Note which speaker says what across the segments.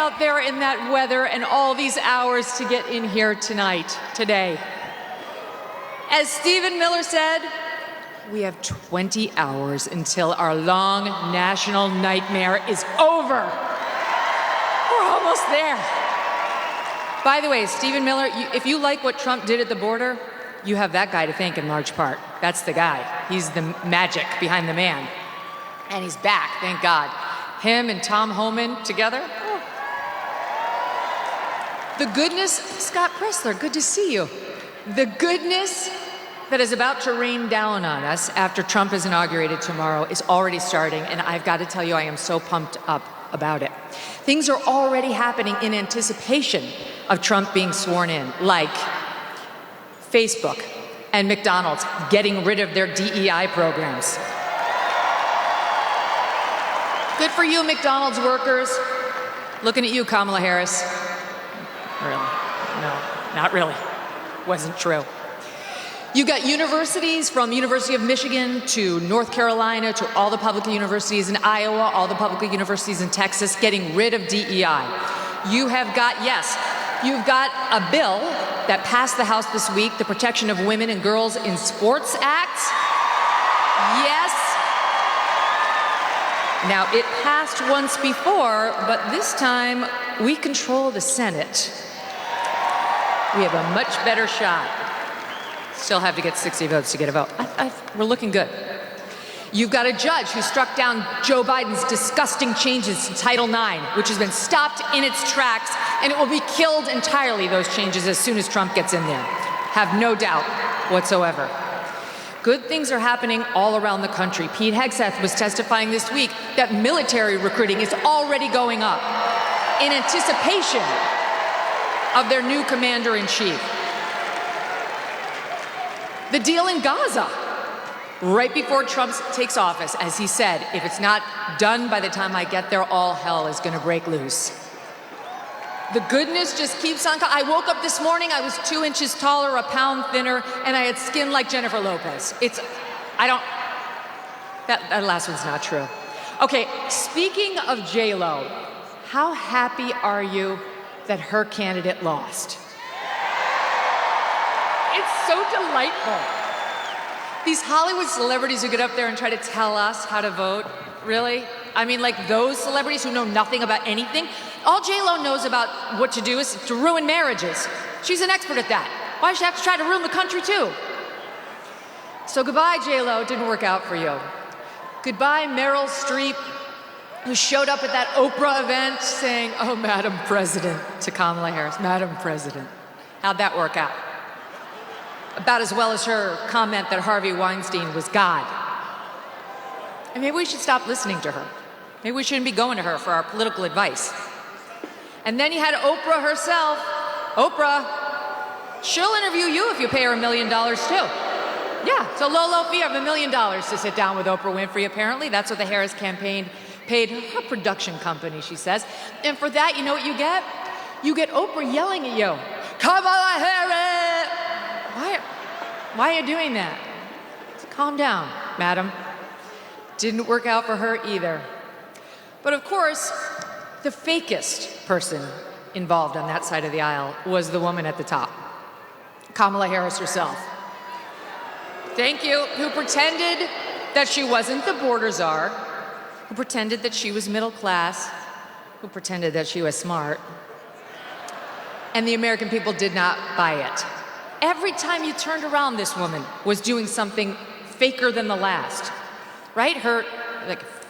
Speaker 1: out there in that weather and all these hours to get in here today. As Stephen Miller said, we have 20 hours until our long national nightmare is over. We're almost there. By the way, Stephen Miller, if you like what Trump did at the border, you have that guy to thank in large part. That's the guy. He's the magic behind the man. And he's back, thank God. Him and Tom Homan together. Oh. The goodness, Scott Pressler, good to see you. The goodness that is about to rain down on us after Trump is inaugurated tomorrow is already starting, and I've got to tell you, I am so pumped up about it. Things are already happening in anticipation of Trump being sworn in, like Facebook and McDonald's getting rid of their DEI programs. Good for you, McDonald's workers. Looking at you, Kamala Harris. Really? No, not really. Wasn't true. You got universities from University of Michigan to North Carolina to all the public universities in Iowa, all the public universities in Texas getting rid of DEI. You have got, yes, you've got a bill that passed the House this week, the Protection of Women and Girls in Sports Act. Yes. Now, it passed once before, but this time we control the Senate. We have a much better shot. Still have to get 60 votes to get a vote. We're looking good. You've got a judge who struck down Joe Biden's disgusting changes to Title IX, which has been stopped in its tracks, and it will be killed entirely, those changes, as soon as Trump gets in there. Have no doubt whatsoever. Good things are happening all around the country. Pete Hegseth was testifying this week that military recruiting is already going up in anticipation of their new commander-in-chief. The deal in Gaza, right before Trump takes office, as he said, if it's not done by the time I get there, all hell is going to break loose. The goodness just keeps on coming. I woke up this morning, I was 2 inches taller, a pound thinner, and I had skin like Jennifer Lopez. That last one's not true. Okay, speaking of J-Lo, how happy are you that her candidate lost? It's so delightful. These Hollywood celebrities who get up there and try to tell us how to vote, really? I mean, like those celebrities who know nothing about anything. All J-Lo knows about what to do is to ruin marriages. She's an expert at that. Why does she have to try to ruin the country too? So goodbye, J-Lo, it didn't work out for you. Goodbye, Meryl Streep, who showed up at that Oprah event saying, "Oh, Madam President," to Kamala Harris, "Madam President." How'd that work out? About as well as her comment that Harvey Weinstein was God. And maybe we should stop listening to her. Maybe we shouldn't be going to her for our political advice. And then you had Oprah herself. Oprah, she'll interview you if you pay her $1 million too. Yeah, it's a low fee of $1 million to sit down with Oprah Winfrey, apparently. That's what the Harris campaign paid her production company, she says. And for that, you know what you get? You get Oprah yelling at you. Kamala Harris! Why are you doing that? Calm down, madam. Didn't work out for her either. But of course, the fakest person involved on that side of the aisle was the woman at the top, Kamala Harris herself. Thank you, who pretended that she wasn't the border czar, who pretended that she was middle class, who pretended that she was smart. And the American people did not buy it. Every time you turned around, this woman was doing something faker than the last, right? Her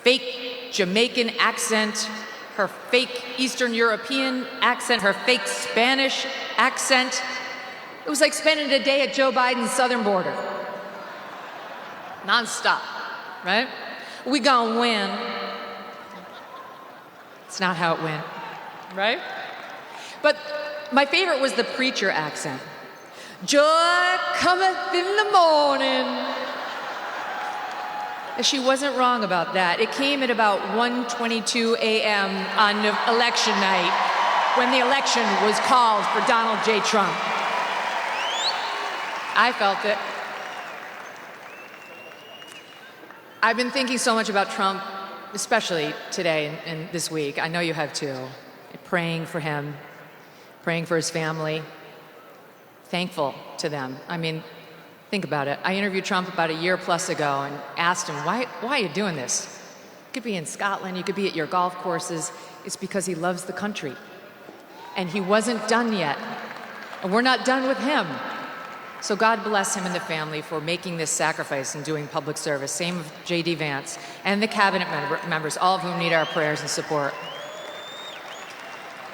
Speaker 1: fake Jamaican accent, her fake Eastern European accent, her fake Spanish accent. It was like spending a day at Joe Biden's southern border. Non-stop, right? We gonna win. It's not how it went, right? But my favorite was the preacher accent. Joy cometh in the morning. She wasn't wrong about that. It came at about 1:22 a.m. on election night when the election was called for Donald J. Trump. I felt it. I've been thinking so much about Trump, especially today and this week. I know you have too. praying for him, praying for his family, thankful to them. I mean, think about it. I interviewed Trump about a year plus ago and asked him, why are you doing this? You could be in Scotland, you could be at your golf courses. It's because he loves the country. And he wasn't done yet. And we're not done with him. So God bless him and the family for making this sacrifice and doing public service. Same with J.D. Vance and the cabinet members, all of whom need our prayers and support.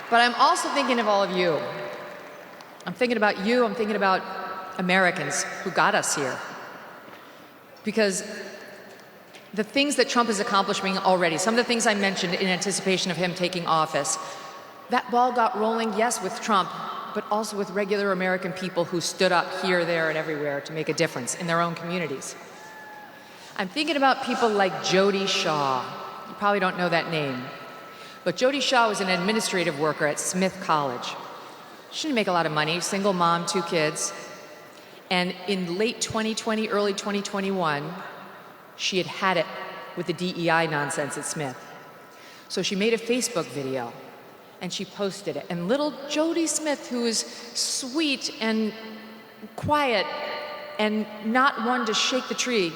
Speaker 1: But I'm also thinking of all of you. I'm thinking about you. I'm thinking about Americans who got us here. Because the things that Trump is accomplishing already, some of the things I mentioned in anticipation of him taking office, that ball got rolling, yes, with Trump, but also with regular American people who stood up here, there, and everywhere to make a difference in their own communities. I'm thinking about people like Jody Shaw. You probably don't know that name. But Jody Shaw was an administrative worker at Smith College. She didn't make a lot of money, single mom, 2 kids. And in late 2020, early 2021, she had had it with the DEI nonsense at Smith. So she made a Facebook video and she posted it. And little Jody Smith, who is sweet and quiet and not one to shake the tree,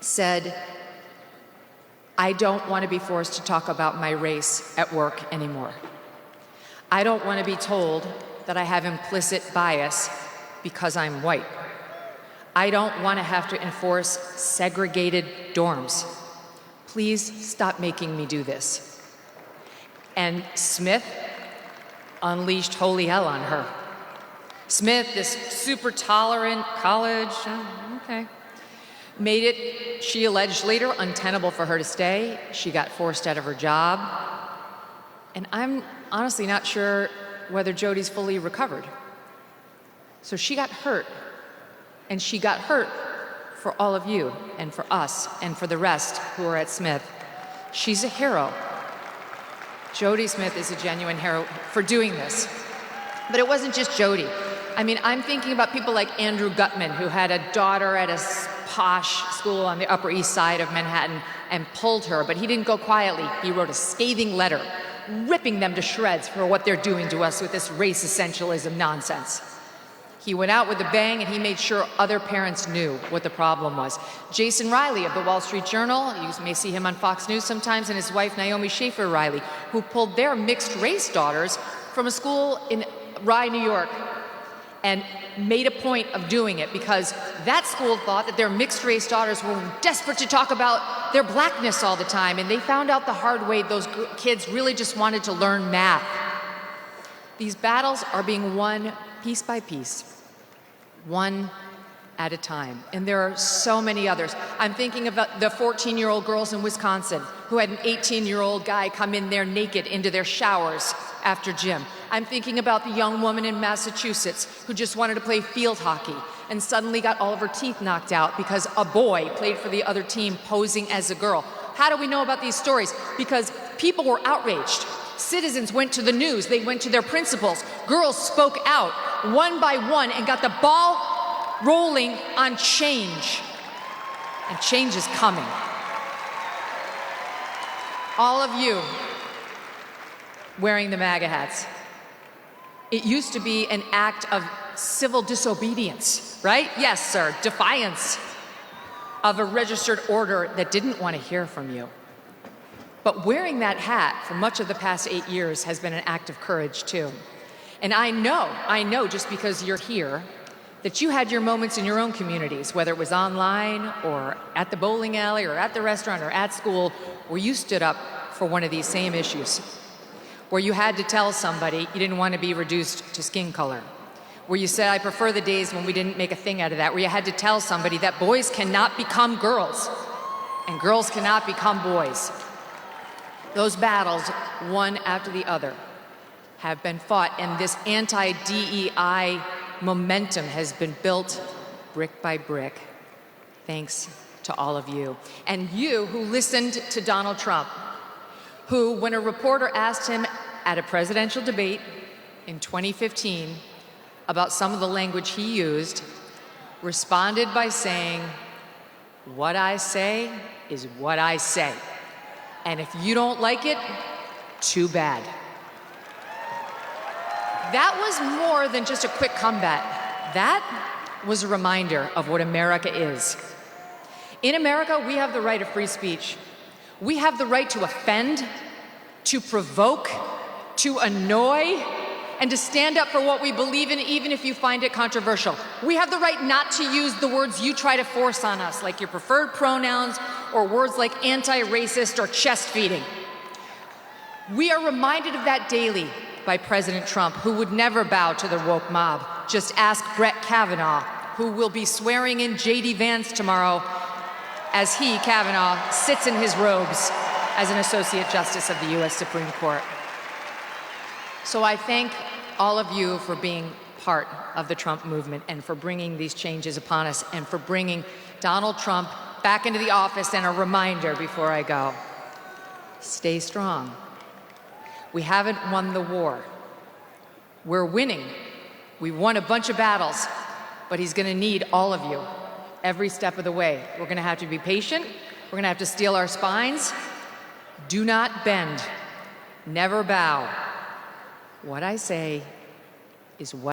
Speaker 1: said, I don't want to be forced to talk about my race at work anymore. I don't want to be told that I have implicit bias because I'm white. I don't want to have to enforce segregated dorms. Please stop making me do this. And Smith unleashed holy hell on her. Smith, this super tolerant college, okay, made it, she alleged later, untenable for her to stay. She got forced out of her job. And I'm honestly not sure whether Jody's fully recovered. So she got hurt. And she got hurt for all of you and for us and for the rest who are at Smith. She's a hero. Jody Smith is a genuine hero for doing this. But it wasn't just Jody. I mean, I'm thinking about people like Andrew Gutman, who had a daughter at a posh school on the Upper East Side of Manhattan and pulled her, but he didn't go quietly. He wrote a scathing letter, ripping them to shreds for what they're doing to us with this race essentialism nonsense. He went out with a bang and he made sure other parents knew what the problem was. Jason Riley of the Wall Street Journal, you may see him on Fox News sometimes, and his wife Naomi Schaefer Riley, who pulled their mixed race daughters from a school in Rye, New York, and made a point of doing it because that school thought that their mixed race daughters were desperate to talk about their blackness all the time, and they found out the hard way those kids really just wanted to learn math. These battles are being won piece by piece, one at a time. And there are so many others. I'm thinking about the 14-year-old girls in Wisconsin who had an 18-year-old guy come in there naked into their showers after gym. I'm thinking about the young woman in Massachusetts who just wanted to play field hockey and suddenly got all of her teeth knocked out because a boy played for the other team posing as a girl. How do we know about these stories? Because people were outraged. Citizens went to the news, they went to their principals. Girls spoke out one by one and got the ball rolling on change. And change is coming. All of you wearing the MAGA hats. It used to be an act of civil disobedience, right? Yes, sir, defiance of a registered order that didn't want to hear from you. But wearing that hat for much of the past 8 years has been an act of courage, too. And I know just because you're here, that you had your moments in your own communities, whether it was online or at the bowling alley or at the restaurant or at school, where you stood up for one of these same issues, where you had to tell somebody you didn't want to be reduced to skin color, where you said, I prefer the days when we didn't make a thing out of that, where you had to tell somebody that boys cannot become girls and girls cannot become boys. Those battles, one after the other, have been fought, and this anti-DEI momentum has been built brick by brick, thanks to all of you. And you who listened to Donald Trump, who, when a reporter asked him at a presidential debate in 2015 about some of the language he used, responded by saying, "What I say is what I say. And if you don't like it, too bad." That was more than just a quick comeback. That was a reminder of what America is. In America, we have the right of free speech. We have the right to offend, to provoke, to annoy, and to stand up for what we believe in, even if you find it controversial. We have the right not to use the words you try to force on us, like your preferred pronouns, or words like anti-racist or chest feeding. We are reminded of that daily by President Trump, who would never bow to the woke mob. Just ask Brett Kavanaugh, who will be swearing in J.D. Vance tomorrow as he, Kavanaugh, sits in his robes as an Associate Justice of the U.S. Supreme Court. So I thank all of you for being part of the Trump movement and for bringing these changes upon us and for bringing Donald Trump back into the office. And a reminder before I go, stay strong. We haven't won the war. We're winning. We won a bunch of battles, but he's going to need all of you every step of the way. We're going to have to be patient. We're going to have to steel our spines. Do not bend. Never bow. What I say is what